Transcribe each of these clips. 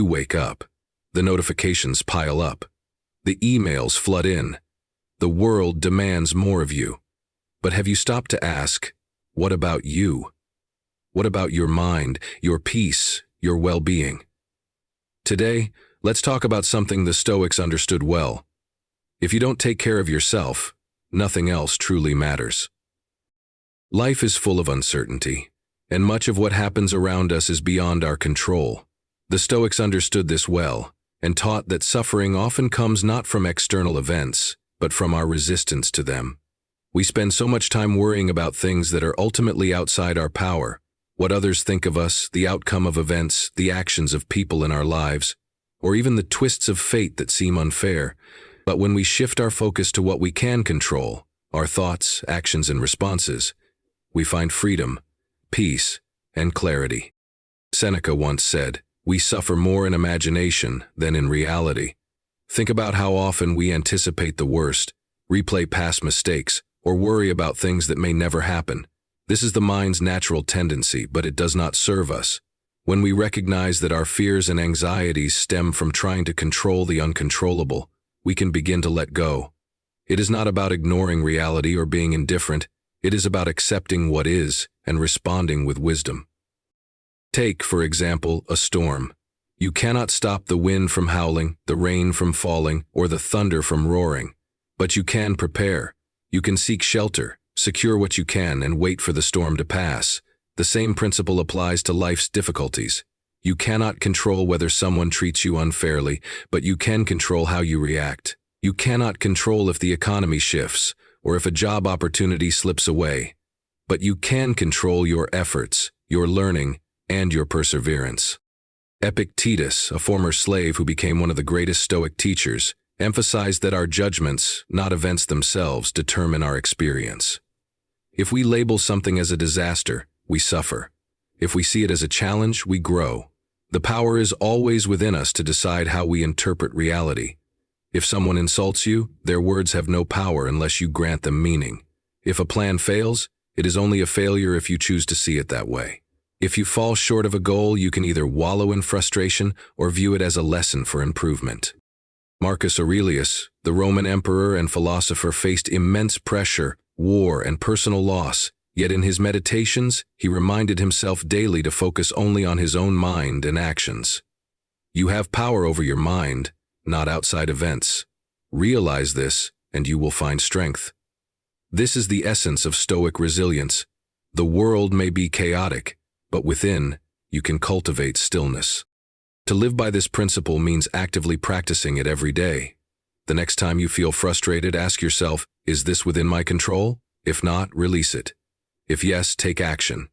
wake up. The notifications pile up. The emails flood in. The world demands more of you. But have you stopped to ask, what about you? What about your mind, your peace, your well-being? Today, let's talk about something the Stoics understood well. If you don't take care of yourself, nothing else truly matters. Life is full of uncertainty, and much of what happens around us is beyond our control. The Stoics understood this well, and taught that suffering often comes not from external events, but from our resistance to them. We spend so much time worrying about things that are ultimately outside our power, what others think of us, the outcome of events, the actions of people in our lives, or even the twists of fate that seem unfair. But when we shift our focus to what we can control, our thoughts, actions, and responses, we find freedom, peace, and clarity. Seneca once said, "We suffer more in imagination than in reality." Think about how often we anticipate the worst, replay past mistakes, or worry about things that may never happen. This is the mind's natural tendency, but it does not serve us. When we recognize that our fears and anxieties stem from trying to control the uncontrollable, we can begin to let go. It is not about ignoring reality or being indifferent. It is about accepting what is and responding with wisdom. Take, for example, a storm. You cannot stop the wind from howling, the rain from falling, or the thunder from roaring. But you can prepare. You can seek shelter, secure what you can, and wait for the storm to pass. The same principle applies to life's difficulties. You cannot control whether someone treats you unfairly, but you can control how you react. You cannot control if the economy shifts, or if a job opportunity slips away. But you can control your efforts, your learning, and your perseverance. Epictetus, a former slave who became one of the greatest Stoic teachers, emphasized that our judgments, not events themselves, determine our experience. If we label something as a disaster, we suffer. If we see it as a challenge, we grow. The power is always within us to decide how we interpret reality. If someone insults you, their words have no power unless you grant them meaning. If a plan fails, it is only a failure if you choose to see it that way. If you fall short of a goal, you can either wallow in frustration or view it as a lesson for improvement. Marcus Aurelius, the Roman emperor and philosopher, faced immense pressure, war, and personal loss, yet in his meditations, he reminded himself daily to focus only on his own mind and actions. You have power over your mind, not outside events. Realize this, and you will find strength. This is the essence of Stoic resilience. The world may be chaotic, but within, you can cultivate stillness. To live by this principle means actively practicing it every day. The next time you feel frustrated, ask yourself, is this within my control? If not, release it. If yes, take action.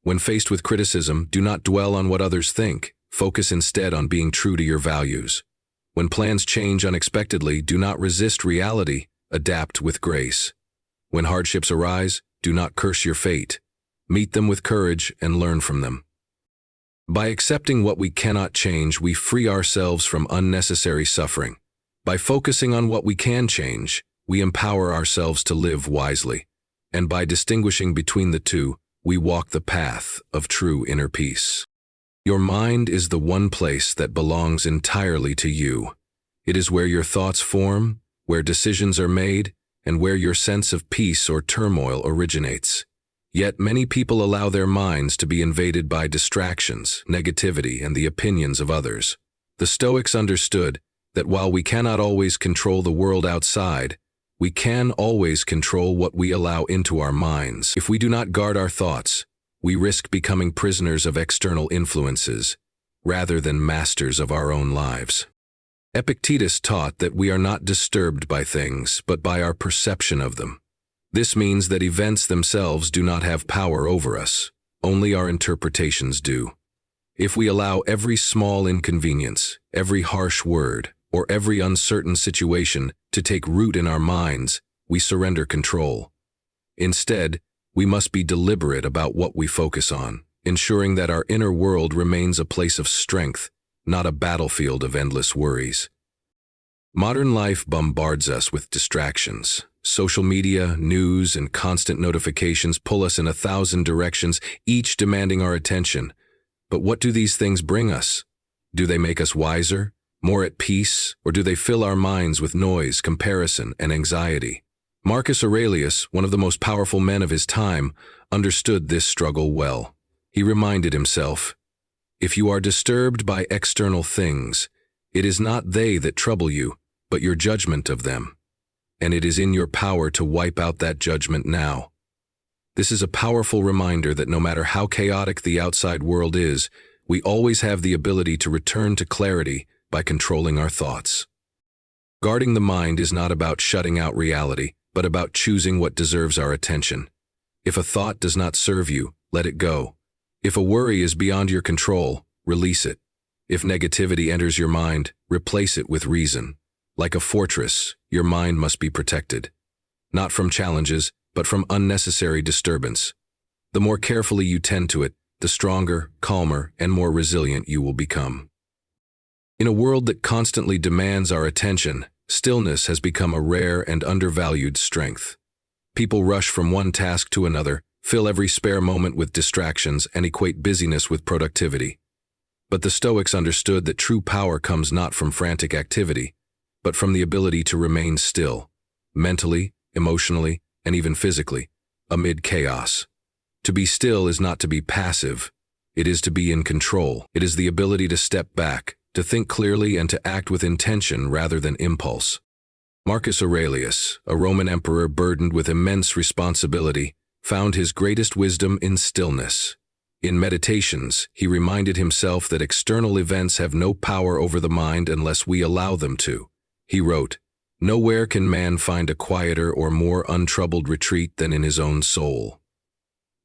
When faced with criticism, do not dwell on what others think. Focus instead on being true to your values. When plans change unexpectedly, do not resist reality. Adapt with grace. When hardships arise, do not curse your fate. Meet them with courage and learn from them. By accepting what we cannot change, we free ourselves from unnecessary suffering. By focusing on what we can change, we empower ourselves to live wisely. And by distinguishing between the two, we walk the path of true inner peace. Your mind is the one place that belongs entirely to you. It is where your thoughts form, where decisions are made, and where your sense of peace or turmoil originates. Yet many people allow their minds to be invaded by distractions, negativity, and the opinions of others. The Stoics understood that while we cannot always control the world outside, we can always control what we allow into our minds. If we do not guard our thoughts, we risk becoming prisoners of external influences, rather than masters of our own lives. Epictetus taught that we are not disturbed by things, but by our perception of them. This means that events themselves do not have power over us, only our interpretations do. If we allow every small inconvenience, every harsh word, or every uncertain situation to take root in our minds, we surrender control. Instead, we must be deliberate about what we focus on, ensuring that our inner world remains a place of strength, not a battlefield of endless worries. Modern life bombards us with distractions. Social media, news, and constant notifications pull us in 1,000 directions, each demanding our attention. But what do these things bring us? Do they make us wiser, more at peace, or do they fill our minds with noise, comparison, and anxiety? Marcus Aurelius, one of the most powerful men of his time, understood this struggle well. He reminded himself, "If you are disturbed by external things, it is not they that trouble you, but your judgment of them. And it is in your power to wipe out that judgment now." This is a powerful reminder that no matter how chaotic the outside world is, we always have the ability to return to clarity by controlling our thoughts. Guarding the mind is not about shutting out reality, but about choosing what deserves our attention. If a thought does not serve you, let it go. If a worry is beyond your control, release it. If negativity enters your mind, replace it with reason. Like a fortress, your mind must be protected. Not from challenges, but from unnecessary disturbance. The more carefully you tend to it, the stronger, calmer, and more resilient you will become. In a world that constantly demands our attention, stillness has become a rare and undervalued strength. People rush from one task to another, fill every spare moment with distractions, and equate busyness with productivity. But the Stoics understood that true power comes not from frantic activity, but from the ability to remain still, mentally, emotionally, and even physically, amid chaos. To be still is not to be passive, it is to be in control. It is the ability to step back, to think clearly and to act with intention rather than impulse. Marcus Aurelius, a Roman emperor burdened with immense responsibility, found his greatest wisdom in stillness. In Meditations, he reminded himself that external events have no power over the mind unless we allow them to. He wrote, "Nowhere can man find a quieter or more untroubled retreat than in his own soul."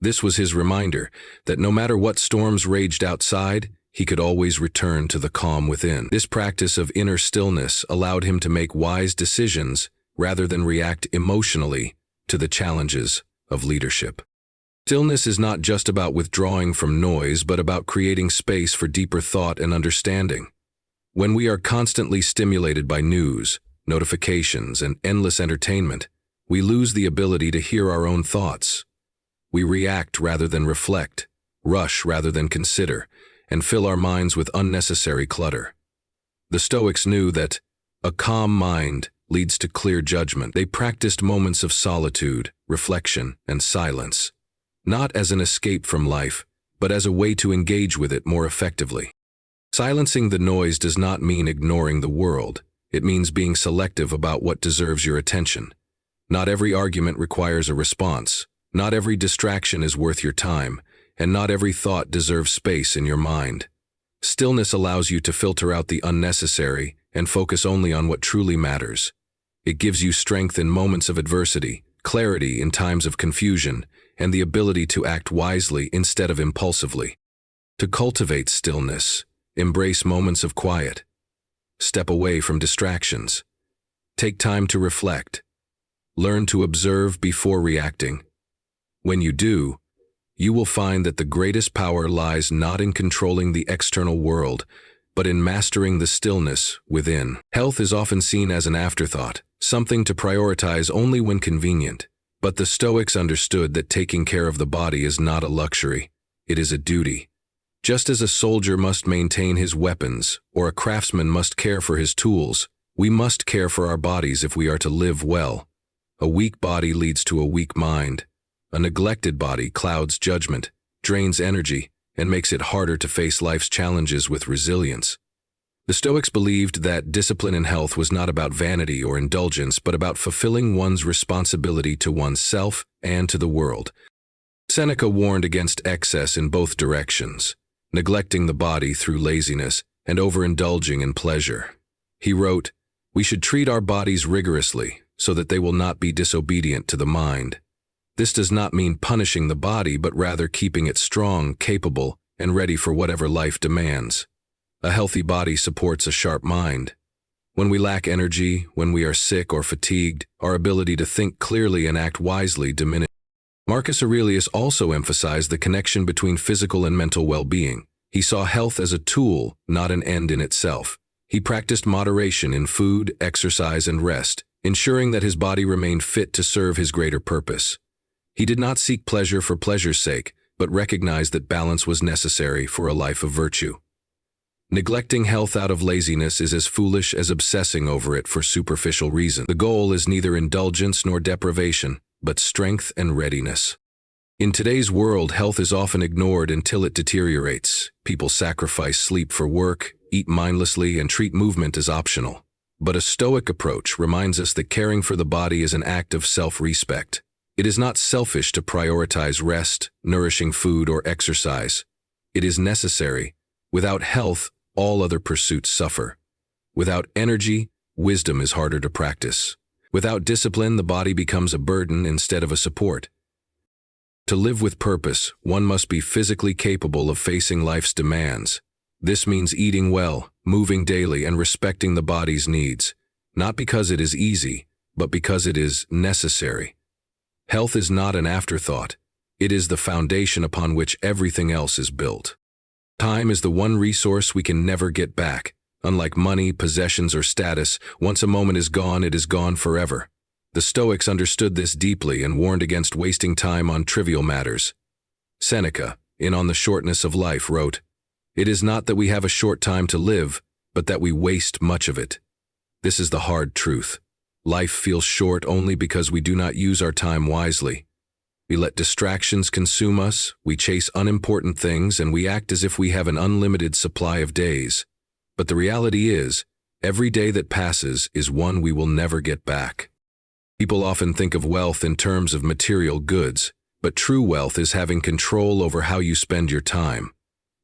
This was his reminder that no matter what storms raged outside, he could always return to the calm within. This practice of inner stillness allowed him to make wise decisions rather than react emotionally to the challenges of leadership. Stillness is not just about withdrawing from noise, but about creating space for deeper thought and understanding. When we are constantly stimulated by news, notifications, and endless entertainment, we lose the ability to hear our own thoughts. We react rather than reflect, rush rather than consider, and fill our minds with unnecessary clutter. The Stoics knew that a calm mind leads to clear judgment. They practiced moments of solitude, reflection, and silence, not as an escape from life, but as a way to engage with it more effectively. Silencing the noise does not mean ignoring the world. It means being selective about what deserves your attention. Not every argument requires a response. Not every distraction is worth your time, and not every thought deserves space in your mind. Stillness allows you to filter out the unnecessary and focus only on what truly matters. It gives you strength in moments of adversity, clarity in times of confusion, and the ability to act wisely instead of impulsively. To cultivate stillness, embrace moments of quiet. Step away from distractions. Take time to reflect. Learn to observe before reacting. When you do, you will find that the greatest power lies not in controlling the external world, but in mastering the stillness within. Health is often seen as an afterthought, something to prioritize only when convenient. But the Stoics understood that taking care of the body is not a luxury, it is a duty. Just as a soldier must maintain his weapons, or a craftsman must care for his tools, we must care for our bodies if we are to live well. A weak body leads to a weak mind. A neglected body clouds judgment, drains energy, and makes it harder to face life's challenges with resilience. The Stoics believed that discipline in health was not about vanity or indulgence, but about fulfilling one's responsibility to oneself and to the world. Seneca warned against excess in both directions, neglecting the body through laziness and overindulging in pleasure. He wrote, "We should treat our bodies rigorously so that they will not be disobedient to the mind." This does not mean punishing the body, but rather keeping it strong, capable, and ready for whatever life demands. A healthy body supports a sharp mind. When we lack energy, when we are sick or fatigued, our ability to think clearly and act wisely diminishes. Marcus Aurelius also emphasized the connection between physical and mental well-being. He saw health as a tool, not an end in itself. He practiced moderation in food, exercise, and rest, ensuring that his body remained fit to serve his greater purpose. He did not seek pleasure for pleasure's sake, but recognized that balance was necessary for a life of virtue. Neglecting health out of laziness is as foolish as obsessing over it for superficial reasons. The goal is neither indulgence nor deprivation, but strength and readiness. In today's world, health is often ignored until it deteriorates. People sacrifice sleep for work, eat mindlessly, and treat movement as optional. But a Stoic approach reminds us that caring for the body is an act of self-respect. It is not selfish to prioritize rest, nourishing food, or exercise. It is necessary. Without health, all other pursuits suffer. Without energy, wisdom is harder to practice. Without discipline, the body becomes a burden instead of a support. To live with purpose, one must be physically capable of facing life's demands. This means eating well, moving daily, and respecting the body's needs, not because it is easy, but because it is necessary. Health is not an afterthought. It is the foundation upon which everything else is built. Time is the one resource we can never get back. Unlike money, possessions, or status, once a moment is gone, it is gone forever. The Stoics understood this deeply and warned against wasting time on trivial matters. Seneca, in On the Shortness of Life, wrote, "It is not that we have a short time to live, but that we waste much of it." This is the hard truth. Life feels short only because we do not use our time wisely. We let distractions consume us, we chase unimportant things, and we act as if we have an unlimited supply of days. But the reality is, every day that passes is one we will never get back. People often think of wealth in terms of material goods, but true wealth is having control over how you spend your time.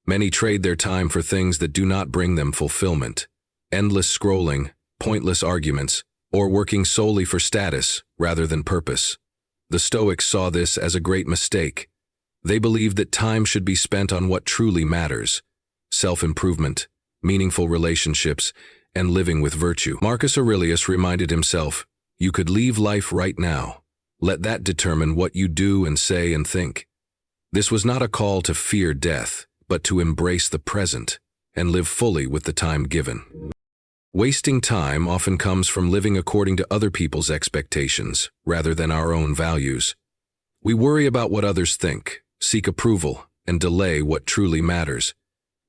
Many trade their time for things that do not bring them fulfillment. Endless scrolling, pointless arguments, or working solely for status rather than purpose. The Stoics saw this as a great mistake. They believed that time should be spent on what truly matters: self-improvement, meaningful relationships, and living with virtue. Marcus Aurelius reminded himself, "You could leave life right now. Let that determine what you do and say and think." This was not a call to fear death, but to embrace the present and live fully with the time given. Wasting time often comes from living according to other people's expectations rather than our own values. We worry about what others think, seek approval, and delay what truly matters.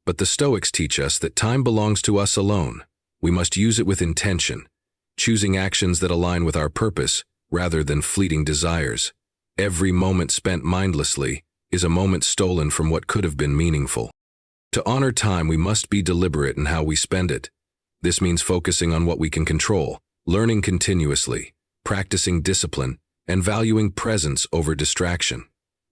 But the Stoics teach us that time belongs to us alone. We must use it with intention, choosing actions that align with our purpose rather than fleeting desires. Every moment spent mindlessly is a moment stolen from what could have been meaningful. To honor time, we must be deliberate in how we spend it. This means focusing on what we can control, learning continuously, practicing discipline, and valuing presence over distraction.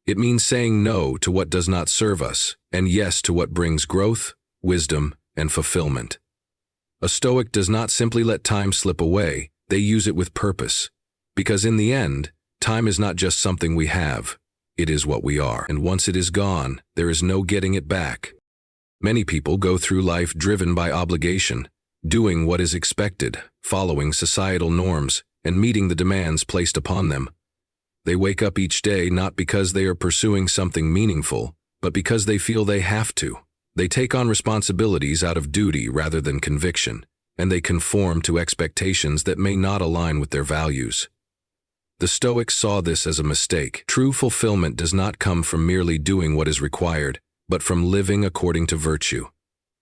It means saying no to what does not serve us, and yes to what brings growth, wisdom, and fulfillment. A Stoic does not simply let time slip away, they use it with purpose. Because in the end, time is not just something we have, it is what we are. And once it is gone, there is no getting it back. Many people go through life driven by obligation, doing what is expected, following societal norms, and meeting the demands placed upon them. They wake up each day not because they are pursuing something meaningful, but because they feel they have to. They take on responsibilities out of duty rather than conviction, and they conform to expectations that may not align with their values. The Stoics saw this as a mistake. True fulfillment does not come from merely doing what is required, but from living according to virtue.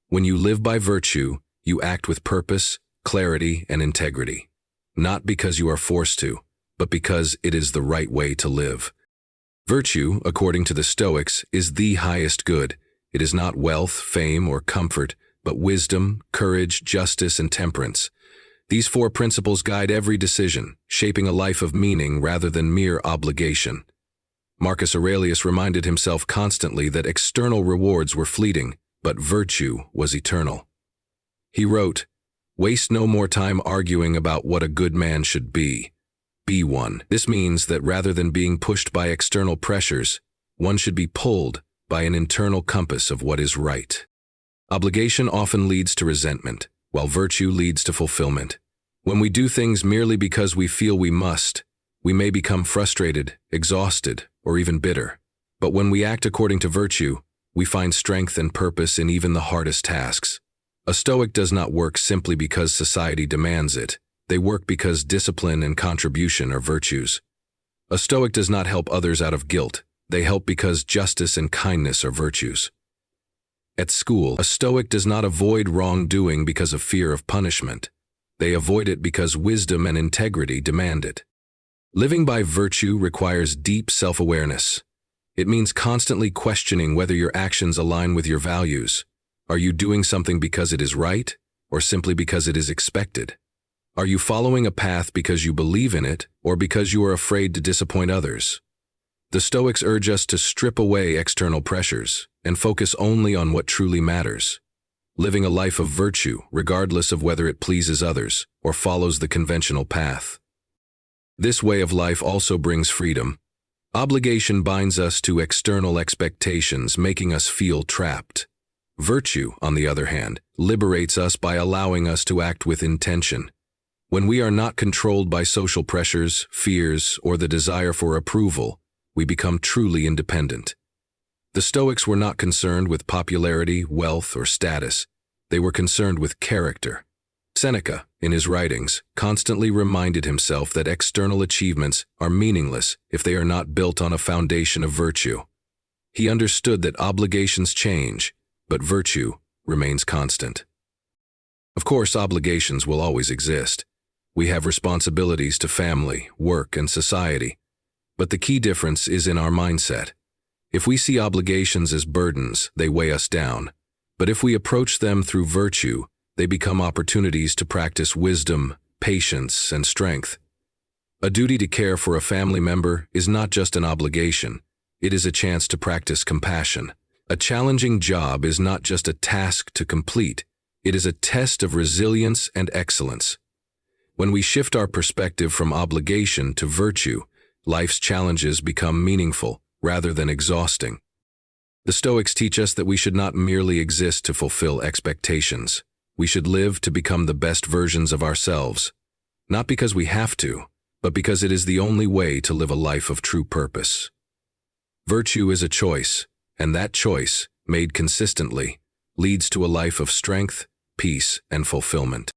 When you live by virtue, you act with purpose, clarity, and integrity. Not because you are forced to, but because it is the right way to live. Virtue, according to the Stoics, is the highest good. It is not wealth, fame, or comfort, but wisdom, courage, justice, and temperance. These four principles guide every decision, shaping a life of meaning rather than mere obligation. Marcus Aurelius reminded himself constantly that external rewards were fleeting, but virtue was eternal. He wrote, "Waste no more time arguing about what a good man should be. Be one." This means that rather than being pushed by external pressures, one should be pulled by an internal compass of what is right. Obligation often leads to resentment, while virtue leads to fulfillment. When we do things merely because we feel we must, we may become frustrated, exhausted, or even bitter. But when we act according to virtue, we find strength and purpose in even the hardest tasks. A Stoic does not work simply because society demands it. They work because discipline and contribution are virtues. A Stoic does not help others out of guilt. They help because justice and kindness are virtues. At school, a Stoic does not avoid wrongdoing because of fear of punishment. They avoid it because wisdom and integrity demand it. Living by virtue requires deep self-awareness. It means constantly questioning whether your actions align with your values. Are you doing something because it is right, or simply because it is expected? Are you following a path because you believe in it, or because you are afraid to disappoint others? The Stoics urge us to strip away external pressures and focus only on what truly matters, living a life of virtue regardless of whether it pleases others or follows the conventional path. This way of life also brings freedom. Obligation binds us to external expectations, making us feel trapped. Virtue, on the other hand, liberates us by allowing us to act with intention. When we are not controlled by social pressures, fears, or the desire for approval, we become truly independent. The Stoics were not concerned with popularity, wealth, or status. They were concerned with character. Seneca, in his writings, constantly reminded himself that external achievements are meaningless if they are not built on a foundation of virtue. He understood that obligations change, but virtue remains constant. Of course, obligations will always exist. We have responsibilities to family, work, and society. But the key difference is in our mindset. If we see obligations as burdens, they weigh us down. But if we approach them through virtue, they become opportunities to practice wisdom, patience, and strength. A duty to care for a family member is not just an obligation. It is a chance to practice compassion. A challenging job is not just a task to complete. It is a test of resilience and excellence. When we shift our perspective from obligation to virtue, life's challenges become meaningful rather than exhausting. The Stoics teach us that we should not merely exist to fulfill expectations. We should live to become the best versions of ourselves, not because we have to, but because it is the only way to live a life of true purpose. Virtue is a choice, and that choice, made consistently, leads to a life of strength, peace, and fulfillment.